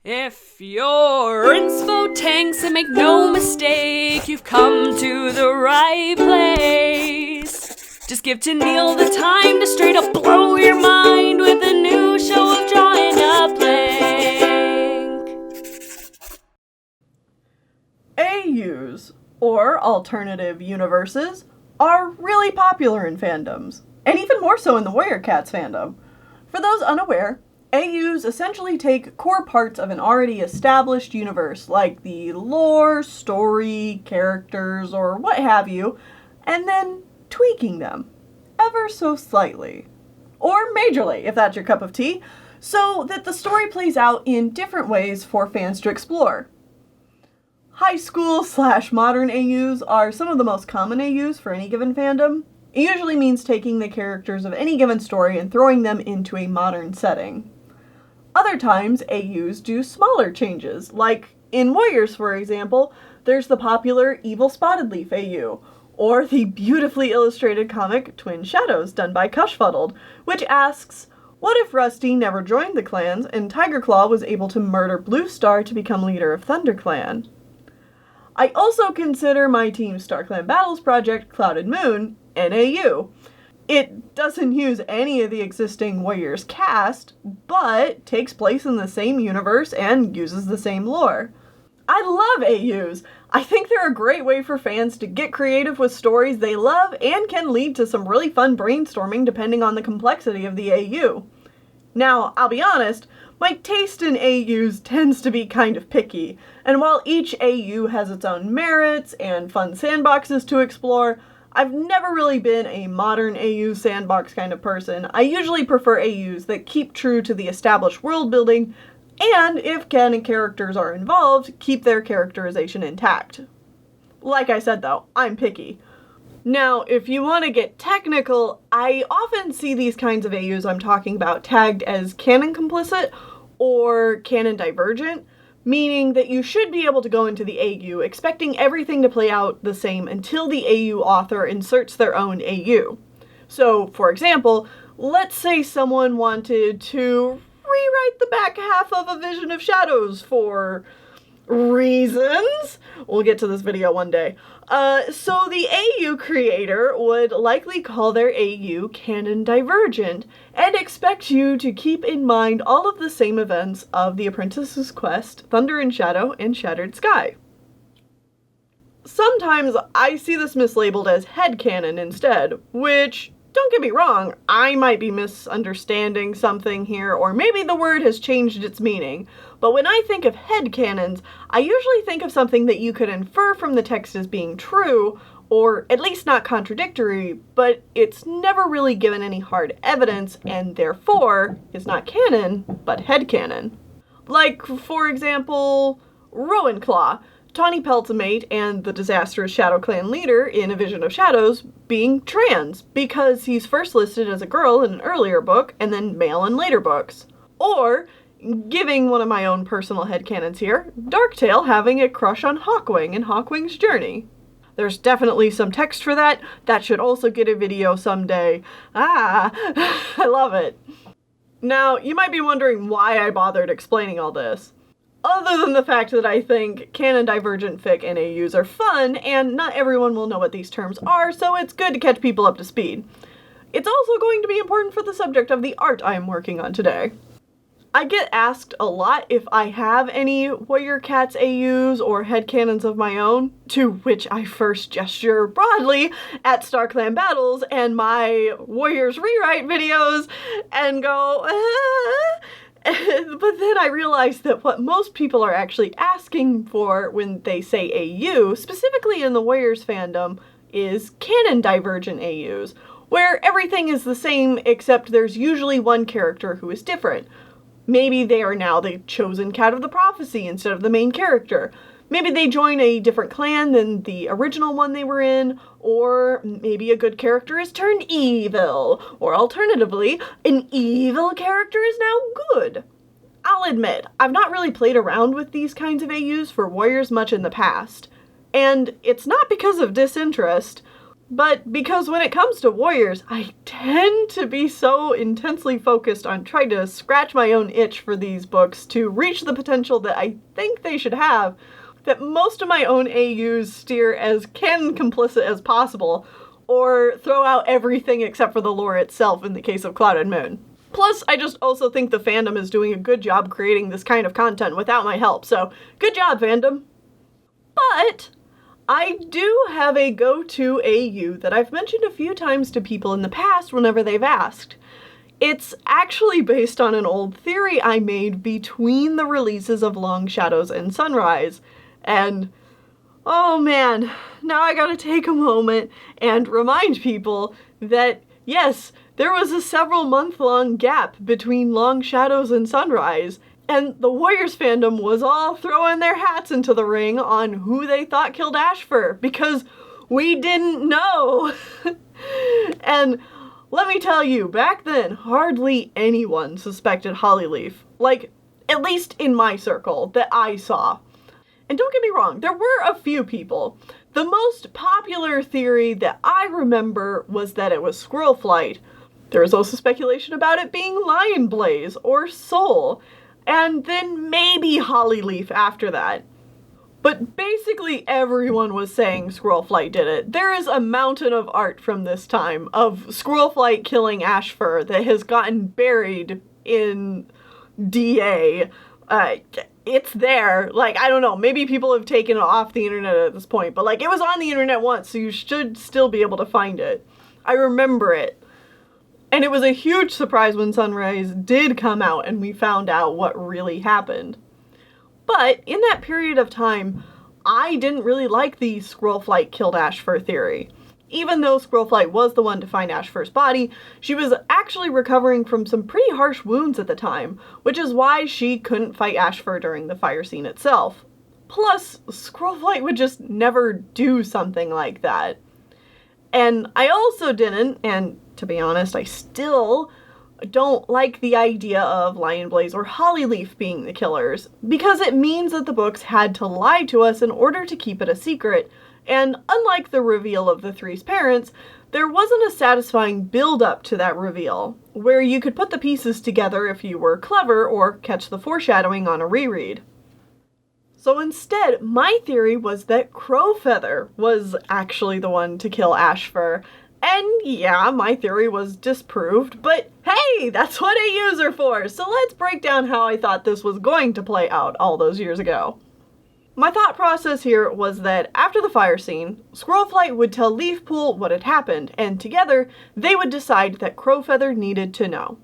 If you're inspo tanks, and make no mistake, you've come to the right place. Just give Tennelle the time to straight up blow your mind with a new show of drawing a blank. AUs, or alternative universes, are really popular in fandoms, and even more so in the Warrior Cats fandom. For those unaware, AUs essentially take core parts of an already established universe, like the lore, story, characters, or what have you, and then tweaking them, ever so slightly. Or majorly, if that's your cup of tea, so that the story plays out in different ways for fans to explore. High school/modern AUs are some of the most common AUs for any given fandom. It usually means taking the characters of any given story and throwing them into a modern setting. Other times, AUs do smaller changes, like in Warriors, for example, there's the popular Evil Spotted Leaf AU, or the beautifully illustrated comic Twin Shadows done by Cushfuddled, which asks, what if Rusty never joined the clans and Tiger Claw was able to murder Blue Star to become leader of ThunderClan? I also consider my Team StarClan Battles project Clouded Moon an AU. It doesn't use any of the existing Warriors cast, but takes place in the same universe and uses the same lore. I love AUs! I think they're a great way for fans to get creative with stories they love and can lead to some really fun brainstorming depending on the complexity of the AU. Now, I'll be honest, my taste in AUs tends to be kind of picky, and while each AU has its own merits and fun sandboxes to explore, I've never really been a modern AU sandbox kind of person. I usually prefer AUs that keep true to the established world building, and if canon characters are involved, keep their characterization intact. Like I said though, I'm picky. Now, if you want to get technical, I often see these kinds of AUs I'm talking about tagged as canon complicit or canon divergent, meaning that you should be able to go into the AU expecting everything to play out the same until the AU author inserts their own AU. So, for example, let's say someone wanted to rewrite the back half of A Vision of Shadows for reasons. We'll get to this video one day. So the AU creator would likely call their AU canon divergent and expect you to keep in mind all of the same events of The Apprentice's Quest, Thunder and Shadow, and Shattered Sky. Sometimes I see this mislabeled as headcanon instead, which, don't get me wrong, I might be misunderstanding something here, or maybe the word has changed its meaning. But when I think of headcanons, I usually think of something that you could infer from the text as being true, or at least not contradictory, but it's never really given any hard evidence, and therefore is not canon, but headcanon. Like, for example, Rowan Claw, Tawny Pelt's mate and the disastrous Shadow Clan leader in A Vision of Shadows, being trans, because he's first listed as a girl in an earlier book, and then male in later books. Or, giving one of my own personal headcanons here, Darktail having a crush on Hawkwing in Hawkwing's Journey. There's definitely some text for that. That should also get a video someday. I love it. Now, you might be wondering why I bothered explaining all this. Other than the fact that I think canon divergent fic and AUs are fun, and not everyone will know what these terms are, so it's good to catch people up to speed. It's also going to be important for the subject of the art I am working on today. I get asked a lot if I have any Warrior Cats AUs or headcanons of my own, to which I first gesture broadly at StarClan Battles and my Warriors Rewrite videos and go, But then I realized that what most people are actually asking for when they say AU, specifically in the Warriors fandom, is canon divergent AUs, where everything is the same except there's usually one character who is different. Maybe they are now the chosen cat of the prophecy instead of the main character. Maybe they join a different clan than the original one they were in, or maybe a good character is turned evil, or alternatively, an evil character is now good. I'll admit, I've not really played around with these kinds of AUs for Warriors much in the past, and it's not because of disinterest. But because when it comes to warriors, I tend to be so intensely focused on trying to scratch my own itch for these books to reach the potential that I think they should have, that most of my own AUs steer as canon complicit as possible, or throw out everything except for the lore itself in the case of Cloud and Moon. Plus, I just also think the fandom is doing a good job creating this kind of content without my help, so good job, fandom! But I do have a go-to AU that I've mentioned a few times to people in the past whenever they've asked. It's actually based on an old theory I made between the releases of Long Shadows and Sunrise, and oh man, now I gotta take a moment and remind people that yes, there was a several month-long gap between Long Shadows and Sunrise, and the Warriors fandom was all throwing their hats into the ring on who they thought killed Ashfur, because we didn't know. And let me tell you, back then, hardly anyone suspected Hollyleaf. Like, at least in my circle, that I saw. And don't get me wrong, there were a few people. The most popular theory that I remember was that it was Squirrel Flight. There was also speculation about it being Lion Blaze or Soul, and then maybe Hollyleaf after that. But basically everyone was saying Squirrel Flight did it. There is a mountain of art from this time of Squirrel Flight killing Ashfur that has gotten buried in DA. It's there. Like, I don't know, maybe people have taken it off the internet at this point, but like, it was on the internet once, so you should still be able to find it. I remember it. And it was a huge surprise when Sunrise did come out and we found out what really happened. But in that period of time, I didn't really like the Squirrel Flight killed Ashfur theory. Even though Squirrel Flight was the one to find Ashfur's body, she was actually recovering from some pretty harsh wounds at the time, which is why she couldn't fight Ashfur during the fire scene itself. Plus, Squirrel Flight would just never do something like that. And I also didn't, and to be honest, I still don't like the idea of Lion Blaze or Hollyleaf being the killers, because it means that the books had to lie to us in order to keep it a secret, and unlike the reveal of the Three's parents, there wasn't a satisfying build-up to that reveal, where you could put the pieces together if you were clever or catch the foreshadowing on a reread. So instead, my theory was that Crowfeather was actually the one to kill Ashfur. And yeah, my theory was disproved, but hey, that's what AUs are for! So let's break down how I thought this was going to play out all those years ago. My thought process here was that after the fire scene, Squirrel Flight would tell Leafpool what had happened, and together, they would decide that Crowfeather needed to know.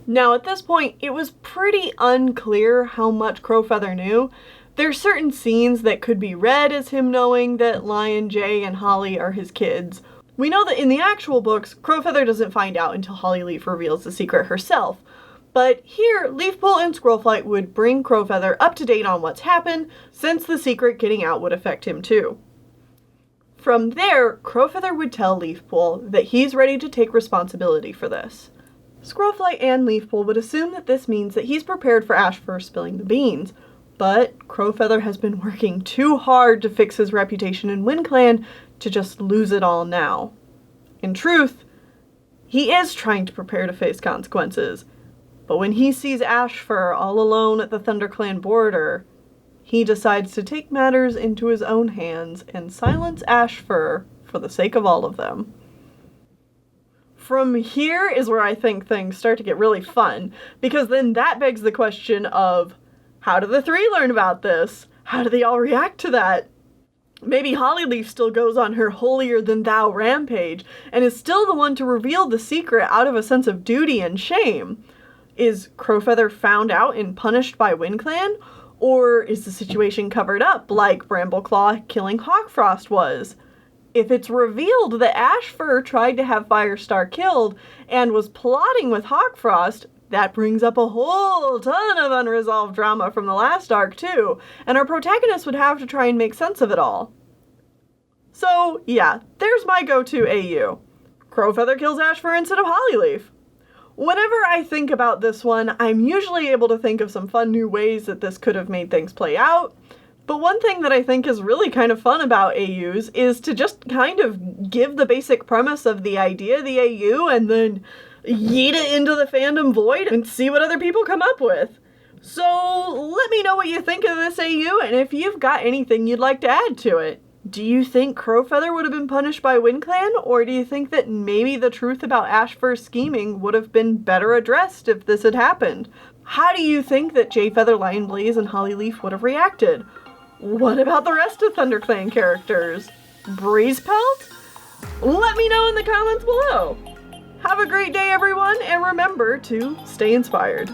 Now, at this point, it was pretty unclear how much Crowfeather knew. There's certain scenes that could be read as him knowing that Lion, Jay, and Holly are his kids. We know that in the actual books, Crowfeather doesn't find out until Hollyleaf reveals the secret herself. But here, Leafpool and Squirrel Flight would bring Crowfeather up to date on what's happened, since the secret getting out would affect him too. From there, Crowfeather would tell Leafpool that he's ready to take responsibility for this. Squirrel Flight and Leafpool would assume that this means that he's prepared for Ashfur spilling the beans, but Crowfeather has been working too hard to fix his reputation in WindClan to just lose it all now. In truth, he is trying to prepare to face consequences, but when he sees Ashfur all alone at the ThunderClan border, he decides to take matters into his own hands and silence Ashfur for the sake of all of them. From here is where I think things start to get really fun, because then that begs the question of, how do the three learn about this? How do they all react to that? Maybe Hollyleaf still goes on her holier-than-thou rampage, and is still the one to reveal the secret out of a sense of duty and shame. Is Crowfeather found out and punished by WindClan? Or is the situation covered up like Brambleclaw killing Hawkfrost was? If it's revealed that Ashfur tried to have Firestar killed and was plotting with Hawkfrost, that brings up a whole ton of unresolved drama from the last arc too, and our protagonist would have to try and make sense of it all. So yeah, there's my go-to AU. Crowfeather kills Ashfur instead of Hollyleaf. Whenever I think about this one, I'm usually able to think of some fun new ways that this could have made things play out. But one thing that I think is really kind of fun about AUs is to just kind of give the basic premise of the idea of the AU and then yeet it into the fandom void and see what other people come up with. So let me know what you think of this AU and if you've got anything you'd like to add to it. Do you think Crowfeather would have been punished by WindClan, or do you think that maybe the truth about Ashfur's scheming would have been better addressed if this had happened? How do you think that Jayfeather, Lionblaze, and Hollyleaf would have reacted? What about the rest of ThunderClan characters? Breezepelt? Let me know in the comments below. Have a great day, everyone, and remember to stay inspired.